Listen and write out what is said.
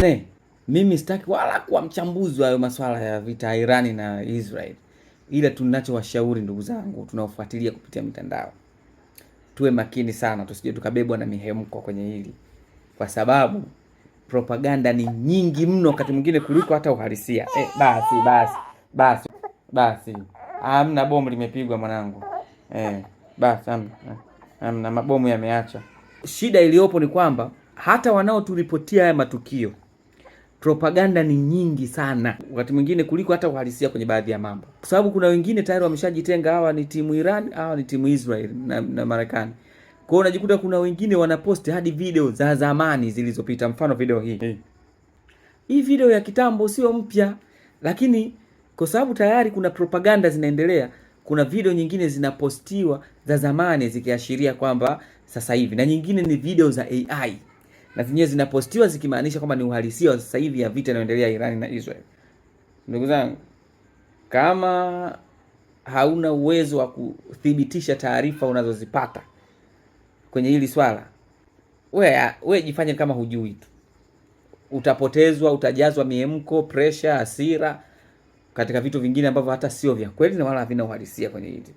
Bane, mimi sitaki wala kuwa mchambuzi wa hayo masuala ya vita Irani na Israel. Ila tunachowashauri ndugu zangu tunaofuatilia kupitia mitandao, tuwe makini sana, tusije tukabebwa na mihemko kwenye hili, kwa sababu propaganda ni nyingi mno wakati mwingine kuliko hata uhalisia. Basi hamna bomu limepigwa mwanangu. Basi hamna mabomu yameacha. Shida iliyopo ni kwamba hata wanaoturipotia haya matukio, propaganda ni nyingi sana wakati mwingine kuliko hata uhalisia kwenye baadhi ya mambo, kwa sababu kuna wengine tayari wameshajitenga, hawa ni timu Iran, hawa ni timu Israel na Marekani. Kwa hiyo unajikuta kuna wengine wanaposti hadi video za zamani zilizopita. Mfano video hii video ya kitambo sio mpya, lakini kwa sababu tayari kuna propaganda zinaendelea, kuna video nyingine zinapostiwa za zamani zikiashiria kwamba sasa hivi, na nyingine ni video za AI na zenyewe zinapostiwa zikimaanisha kwamba ni uhalisia wa sasa hivi ya vita inayoendelea Iran na Israel. Ndugu zangu, kama hauna uwezo wa kuthibitisha taarifa unazozipata kwenye hili swala, wewe jifanye kama hujui tu. Utapotezwa, utajazwa miemko, pressure, hasira katika vitu vingine ambavyo hata sio vya kweli na wala havina uhalisia kwenye hili.